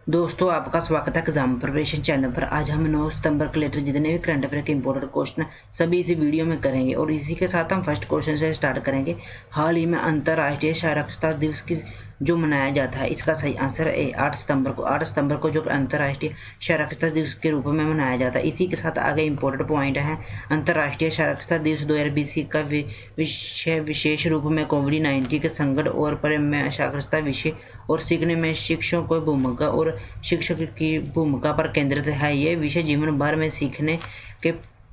दोस्तों आपका स्वागत है एग्जाम प्रिपरेशन चैनल पर। आज हम 9 सितंबर के रिलेटेड जितने भी करंट अफेयर के इंपॉर्टेंट क्वेश्चन सभी इसी वीडियो में करेंगे और इसी के साथ हम फर्स्ट क्वेश्चन से स्टार्ट करेंगे। हाल ही में अंतर्राष्ट्रीय साक्षरता दिवस की जो मनाया जाता है, इसका सही आंसर है 8 सितंबर को जो अंतर्राष्ट्रीय साक्षरता दिवस के रूप में मनाया जाता है। इसी के साथ आगे इंपॉर्टेंट पॉइंट है, अंतर्राष्ट्रीय साक्षरता दिवस 2020 का विशेष रूप में कोविड-19 के संकट और पर में साक्षरता विषय और सीखने में शिक्षकों की भूमिका और शिक्षक की भूमिका पर केंद्रित है। ये विषय जीवन भर में सीखने के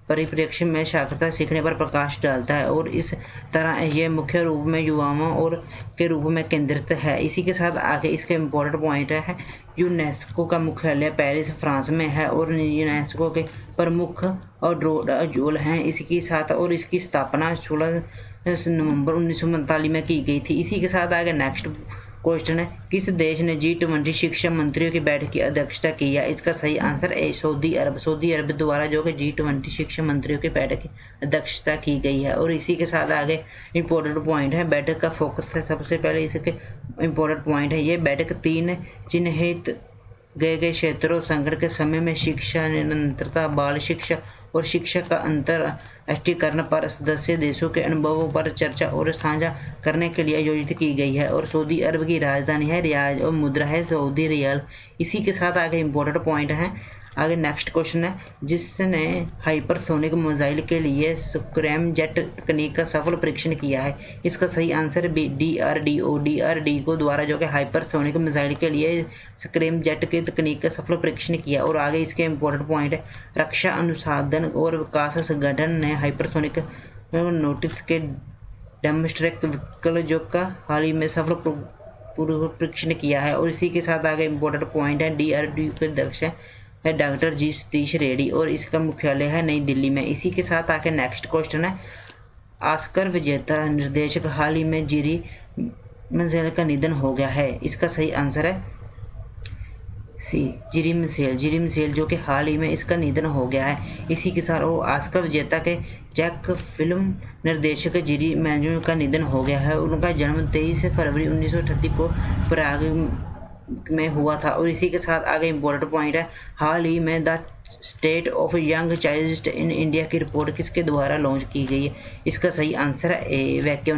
परिप्रेक्ष्य में साक्षरता सीखने पर प्रकाश डालता है और इस तरह ये मुख्य रूप में युवाओं और के रूप में केंद्रित है। इसी के साथ आगे इसके इम्पोर्टेंट पॉइंट है, यूनेस्को का मुख्यालय पेरिस फ्रांस में है और यूनेस्को के प्रमुख और ड्रोड हैं इसके साथ, और इसकी स्थापना 16 नवंबर 1945 में की गई थी। इसी के साथ आगे नेक्स्ट क्वेश्चन है, किस देश ने G20 शिक्षा मंत्रियों की बैठक की अध्यक्षता की है? इसका सही आंसर है सऊदी अरब द्वारा जो कि G20 शिक्षा मंत्रियों की बैठक की अध्यक्षता की गई है। और इसी के साथ आगे इंपॉर्टेंट पॉइंट है, बैठक का फोकस है। सबसे पहले इसके इंपॉर्टेंट पॉइंट है, ये बैठक 3 चिन्हित गए क्षेत्रों संकट के समय में शिक्षा निरंतरता, बाल शिक्षा और शिक्षा का अंतर्राष्ट्रीयकरण पर सदस्य देशों के अनुभवों पर चर्चा और साझा करने के लिए आयोजित की गई है। और सऊदी अरब की राजधानी है रियाद और मुद्रा है सऊदी रियाल। इसी के साथ आगे इंपॉर्टेंट पॉइंट है, आगे नेक्स्ट क्वेश्चन है, जिसने हाइपरसोनिक मिसाइल के लिए स्क्रैम जेट तकनीक का सफल परीक्षण किया है? इसका सही आंसर DRDO द्वारा जो कि हाइपरसोनिक मिसाइल के लिए स्क्रैम जेट की तकनीक का सफल परीक्षण किया। और आगे इसके इंपॉर्टेंट पॉइंट है, रक्षा अनुसंधान और विकास संगठन ने हाइपरसोनिक नोटिस के डेमोस्ट्रेट व्हीकल जो का हाल ही में सफल पूर्व परीक्षण किया है। और इसी के साथ आगे इंपॉर्टेंट पॉइंट है, DRDO के अध्यक्ष है डॉक्टर जी सतीश रेड्डी और इसका मुख्यालय है नई दिल्ली में। इसी के साथ आके नेक्स्ट क्वेश्चन है, ऑस्कर विजेता निर्देशक हाल ही में जिरी मंसेल का निधन हो गया है? इसका सही आंसर है सी जिरी मिशेल जो कि हाल ही में इसका निधन हो गया है। इसी के साथ वो ऑस्कर विजेता के जैक फिल्म निर्देशक जिरी मैनुअल का निधन हो गया है। उनका जन्म 23 फरवरी 1938 को प्राग में हुआ था। और इसी के साथ आगे इंपॉर्टेंट पॉइंट है, हाल ही में the state of young child in India की रिपोर्ट किसके द्वारा लॉन्च की गई है? इसका सही आंसर है वेंकैया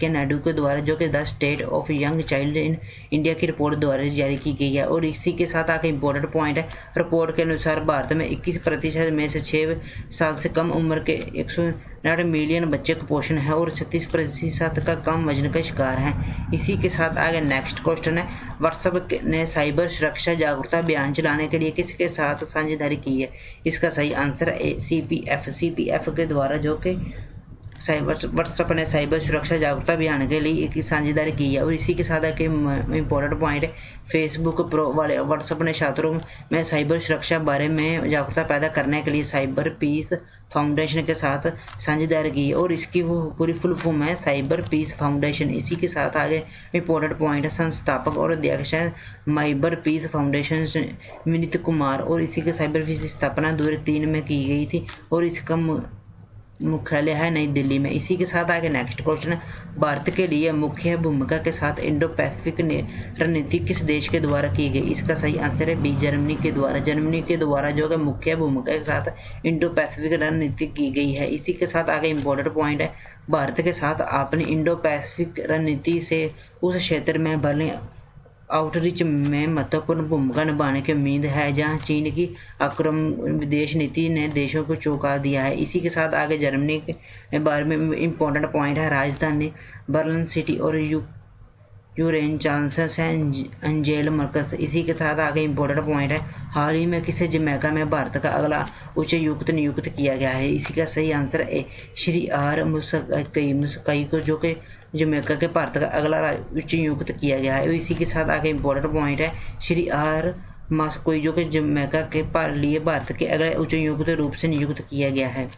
नायडू के द्वारा जो कि the state of young child in India की रिपोर्ट द्वारा जारी की गई है। और इसी के साथ आगे इंपॉर्टेंट पॉइंट है, रिपोर्ट के अनुसार भारत में 21% में से 6 साल से कम उम्र के 109 मिलियन बच्चे कुपोषण है और 36% का कम वजन का शिकार हैं। इसी के साथ आगे नेक्स्ट क्वेश्चन है, व्हाट्सएप ने साइबर सुरक्षा जागरूकता अभियान चलाने के लिए किसके साथ साझेदारी की है? इसका सही आंसर है CPF के द्वारा जो कि व्हाट्सएप ने साइबर सुरक्षा जागरूकता अभियान के लिए एक साझेदारी की है। और इसी के साथ एक इम्पोर्टेंट पॉइंट है, फेसबुक प्रो वाले व्हाट्सएप ने छात्रों में साइबर सुरक्षा बारे में जागरूकता पैदा करने के लिए साइबर पीस फाउंडेशन के साथ साझेदारी की है और इसकी वो पूरी फुल फॉर्म है साइबर पीस फाउंडेशन। इसी के साथ आगे इम्पोर्टेंट पॉइंट है, संस्थापक और अध्यक्ष है Cyber Peace Foundation Vineet Kumar और इसी के साइबर पीस की स्थापना 2003 में की गई थी और इसका मुख्यालय है नई दिल्ली में। इसी के साथ आगे नेक्स्ट क्वेश्चन है, भारत के लिए मुख्य भूमिका के साथ इंडो पैसिफिक रणनीति किस देश के द्वारा की गई? इसका सही आंसर है बी जर्मनी के द्वारा जो है मुख्य भूमिका के साथ इंडो पैसिफिक रणनीति की गई है। इसी के साथ आगे इंपॉर्टेंट पॉइंट है, भारत के साथ अपनी इंडो पैसिफिक रणनीति से उस क्षेत्र में भले आउटरीच में महत्वपूर्ण भूमिका निभाने की उम्मीद है जहां चीन की आक्रामक विदेश नीति ने देशों को चौंका दिया है। इसी के साथ आगे जर्मनी के बारे में इम्पोर्टेंट पॉइंट है, राजधानी बर्लिन सिटी और यूरेन चांसलर है एंजेला मर्केल। इसी के साथ आगे इम्पोर्टेंट पॉइंट है, हाल ही में किसे जमैका में भारत का अगला उच्चायुक्त नियुक्त किया गया है? इसी का सही आंसर है श्री आर मुस्कई को जो कि जमैका के भारत का अगला उच्चायुक्त किया गया है। इसी के साथ आगे इम्पोर्टेंट पॉइंट है, श्री आर मास्कोई जो कि जमैका के लिए भारत के अगले उच्चायुक्त रूप से नियुक्त किया गया है।